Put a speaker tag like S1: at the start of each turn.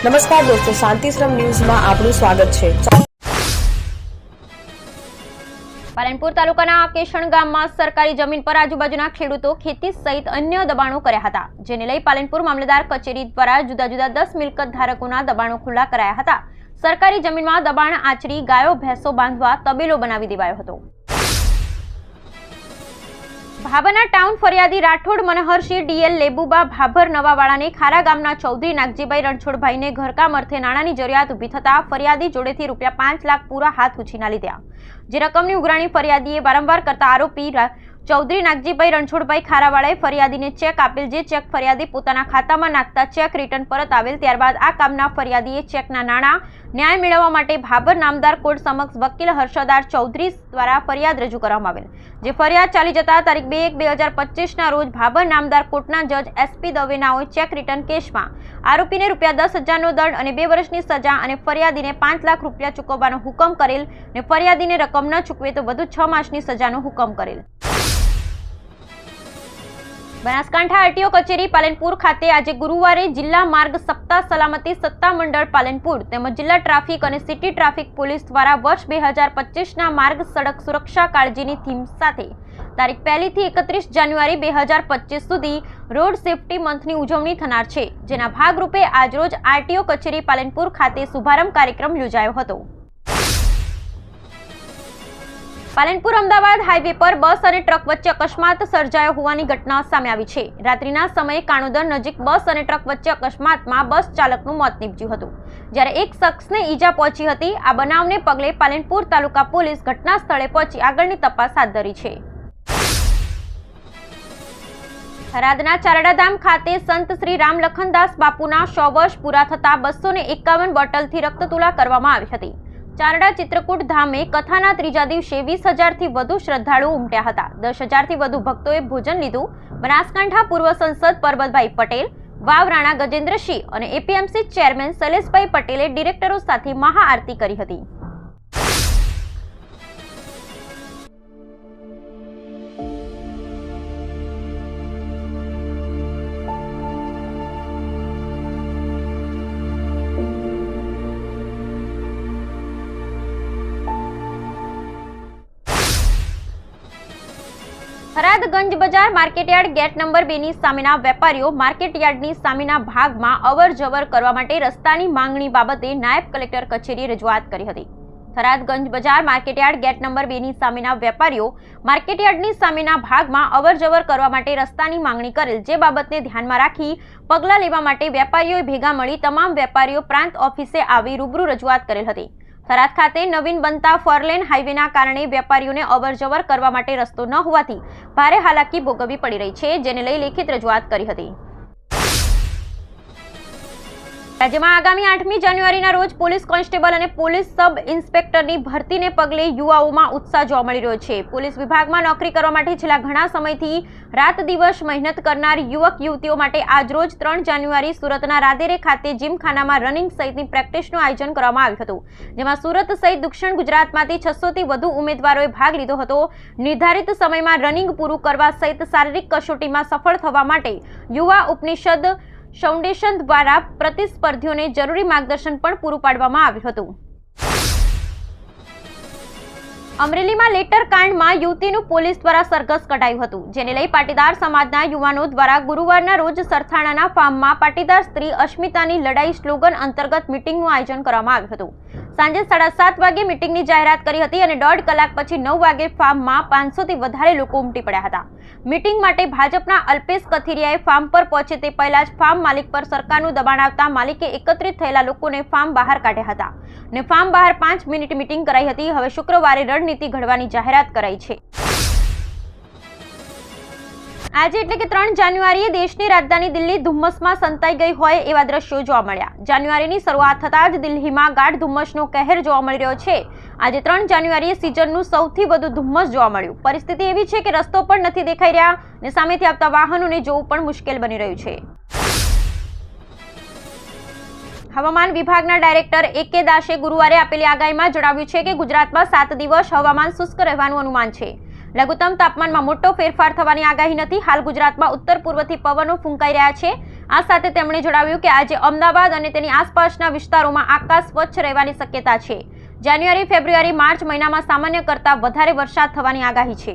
S1: નમસ્કાર દોસ્તો, શાંતિશ્રમ ન્યૂઝમાં આપનું સ્વાગત છે।
S2: પાલનપુર તાલુકાના કેશણ ગામમાં સરકારી જમીન પર આજુબાજુના ખેડૂતો ખેતી સહિત અન્ય દબાણો કર્યા હતા, જેને લઈ પાલનપુર મામલતદાર કચેરી દ્વારા જુદા જુદા 10 મિલકત ધારકોના દબાણો ખુલ્લા કરાયા હતા। સરકારી જમીનમાં દબાણ આચરી ગાયો ભેંસો બાંધવા તબેલો બનાવી દેવાયો હતો। ભાભરના ટાઉન ફરિયાદી રાઠોડ મનહરસિંહ ડીએલ લેબુબા ભાભર નવાવાળાને ખારા ગામના ચૌધરી નાગજીભાઈ રણછોડભાઈને ઘરકામ અર્થે નાણાંની જરૂરિયાત ઊભી થતા ફરિયાદી જોડેથી ₹5 લાખ પૂરા હાથ ઉછીના લીધા, જે રકમની ઉઘરાણી ફરિયાદીએ વારંવાર કરતા આરોપી ચૌધરી નાગજીભાઈ રણછોડભાઈ ખારાવાળાએ ફરિયાદીને ચેક આપેલ, જે ચેક ફરિયાદી પોતાના ખાતામાં નાખતા ચેક રિટર્ન પરત આવેલ। ત્યારબાદ આ કામના ફરિયાદીએ ચેકના નાણાં ન્યાય મેળવવા માટે ભાભર નામદાર કોર્ટ સમક્ષ વકીલ હર્ષદાર ચૌધરી દ્વારા ફરિયાદ રજૂ કરવામાં આવેલ, જે ફરિયાદ ચાલી જતા તારીખ 2/1/2025ના રોજ ભાભર નામદાર કોર્ટના જજ SP દવેનાઓએ ચેક રિટર્ન કેસમાં આરોપીને ₹10,000નો દંડ અને 2 વર્ષની સજા અને ફરિયાદીને ₹5 લાખ ચૂકવવાનો હુકમ કરેલ અને ફરિયાદીને રકમ ન ચૂકવે તો વધુ 6 માસની સજાનો હુકમ કરેલ। બનાસકાંઠા આરટીઓ કચેરી પાલનપુર ખાતે આજે ગુરુવારે જિલ્લા માર્ગ સપ્તાહ સલામતી સત્તામંડળ પાલનપુર તેમજ જિલ્લા ટ્રાફિક અને સિટી ટ્રાફિક પોલીસ દ્વારા વર્ષ 2025ના માર્ગ સડક સુરક્ષા કાળજીની થીમ સાથે તારીખ 1 થી 31 જાન્યુઆરી 2025 સુધી રોડ સેફટી મંથની ઉજવણી થનાર છે, જેના ભાગરૂપે આજરોજ આરટીઓ કચેરી પાલનપુર ખાતે શુભારંભ કાર્યક્રમ યોજાયો હતો। પાલનપુર અમદાવાદ હાઈવે પર બસ અને ટ્રક વચ્ચે અકસ્માત સર્જાયો હોવાની ઘટના સામે આવી છે। રાત્રિના સમયે કાણોદર નજીક બસ અને ટ્રક વચ્ચે અકસ્માતમાં બસ ચાલકનું મોત નીપજ્યું હતું, જ્યારે એક શખ્સને ઈજા પહોંચી હતી। આ બનાવને પગલે પાલનપુર તાલુકા પોલીસ ઘટના સ્થળે પહોંચી આગળની તપાસ હાથ ધરી છે। થરાદના ચારડાધામ ખાતે સંત શ્રી રામ લખનદાસ બાપુના 100 વર્ષ પૂરા થતા 251 બોટલથી રક્તતુલા કરવામાં આવી હતી। ચારડા ચિત્રકૂટ ધામે કથાના ત્રીજા દિવસે 20,000થી વધુ શ્રદ્ધાળુઓ ઉમટ્યા હતા। 10,000થી વધુ ભક્તોએ ભોજન લીધું। બનાસકાંઠા પૂર્વ સંસદ પરબતભાઈ પટેલ, વાવ રાણા ગજેન્દ્રસિંહ અને એપીએમસી ચેરમેન શૈલેષભાઈ પટેલે ડિરેક્ટરો સાથે મહાઆરતી કરી હતી। થરાદ ગંજ બજાર માર્કેટયાર્ડ ગેટ નંબર 2ની સામેના વેપારીઓ માર્કેટયાર્ડની સામેના ભાગમાં અવર જવર કરવા માટે રસ્તાની માંગણી બાબતે નાયબ કલેક્ટર કચેરીએ રજૂઆત કરી હતી। થરાદ ગંજ બજાર માર્કેટયાર્ડ ગેટ નંબર 2ની સામેના વેપારીઓ માર્કેટયાર્ડની સામેના ભાગમાં અવર જવર કરવા માટે રસ્તાની માંગણી કરેલ, જે બાબતને ધ્યાનમાં રાખી પગલાં લેવા માટે વેપારીઓએ ભેગા મળી તમામ વેપારીઓ પ્રાંત ઓફિસે આવી રૂબરૂ રજૂઆત કરેલ હતી। થરાદ ખાતે નવીન બનતા ફોરલેન હાઈવેના કારણે વેપારીઓને અવરજવર કરવા માટે રસ્તો ન હોવાથી ભારે હાલાકી ભોગવવી પડી રહી છે, જેને લઈ લેખિત રજૂઆત કરી હતી। રાજ્યમાં આગામી 8મી જાન્યુઆરીના રોજ પોલીસ કોન્સ્ટેબલ અને પોલીસ સબ ઇન્સ્પેક્ટરની ભરતીને પગલે યુવાઓમાં ઉત્સાહ જોવા મળી રહ્યો છે। પોલીસ વિભાગમાં નોકરી કરવા માટે છેલ્લા ઘણા સમયથી રાત દિવસ મહેનત કરનાર યુવક યુવતીઓ માટે આજરોજ 3 જાન્યુઆરી સુરતના રાદેરે ખાતે જીમખાનામાં રનિંગ સહિતની પ્રેક્ટિસનું આયોજન કરવામાં આવ્યું હતું, જેમાં સુરત સહિત દક્ષિણ ગુજરાતમાંથી 600થી વધુ ઉમેદવારોએ ભાગ લીધો હતો। નિર્ધારિત સમયમાં રનિંગ પૂરું કરવા સહિત શારીરિક કસોટીમાં સફળ થવા માટે યુવા ઉપનિષદ ફાઉન્ડેશન દ્વારા પ્રતિસ્પર્ધીઓને જરૂરી માર્ગદર્શન પણ પૂરું પાડવામાં આવ્યું હતું। અમરેલીમાં લેટર કાંડમાં યુવતીનું પોલીસ દ્વારા સરઘસ કઢાયું હતું, જેને લઈ પાટીદાર સમાજના યુવાનો દ્વારા ગુરુવારના રોજ સરથાણાના ફાર્મમાં પાટીદાર સ્ત્રી અસ્મિતાની લડાઈ સ્લોગન અંતર્ગત મીટિંગનું આયોજન કરવામાં આવ્યું હતું। સાંજે 7:30 વાગે મીટિંગની જાહેરાત કરી હતી અને 1.5 કલાક પછી 9 વાગે ફાર્મમાં 500થી વધારે લોકો ઉમટી પડ્યા હતા। મીટિંગ માટે ભાજપના અલ્પેશ કથિરિયાએ ફાર્મ પર પહોંચે તે પહેલા જ ફાર્મ માલિક પર સરકારનું દબાણ આવતા માલિકે એકત્રિત થયેલા લોકોને ફાર્મ બહાર કાઢ્યા હતા અને ફાર્મ બહાર 5 મિનિટ મીટિંગ કરાઈ હતી। હવે શુક્રવારે રણનીતિ ઘડવાની જાહેરાત કરાઈ છે। આજે એટલે કે 3 જાન્યુઆરીએ દેશની રાજધાની દિલ્હી ધુમ્મસમાં સંતાઈ ગઈ હોય એવા દ્રશ્યો જોવા મળ્યા। જાન્યુઆરીની શરૂઆત થતાં જ દિલ્હીમાં ગાઢ ધુમ્મસનો કહેર જોવા મળી રહ્યો છે। આજે 3 જાન્યુઆરીએ સિઝનનું સૌથી વધુ ધુમ્મસ જોવા મળ્યું। પરિસ્થિતિ એવી છે કે રસ્તો પણ નથી દેખાઈ રહ્યા અને સામેથી આવતા વાહનોને જોવું પણ મુશ્કેલ બની રહ્યું છે। હવામાન વિભાગના ડાયરેક્ટર AK દાસે ગુરુવારે આપેલી આગાહીમાં જણાવ્યું છે કે ગુજરાતમાં 7 દિવસ હવામાન શુષ્ક રહેવાનું અનુમાન છે। લઘુત્તમ તાપમાનમાં મોટો ફેરફાર થવાની આગાહી નથી. હાલ ગુજરાતમાં ઉત્તર પૂર્વથી પવનો ફૂંકાઈ રહ્યા છે. આ સાથે તેમણે જણાવ્યું કે આજે અમદાવાદ અને તેની આસપાસના વિસ્તારોમાં આકાશ સ્વચ્છ રહેવાની શક્યતા છે. જાન્યુઆરી, ફેબ્રુઆરી, માર્ચ મહિનામાં સામાન્ય કરતાં વધારે વરસાદ થવાની આગાહી છે.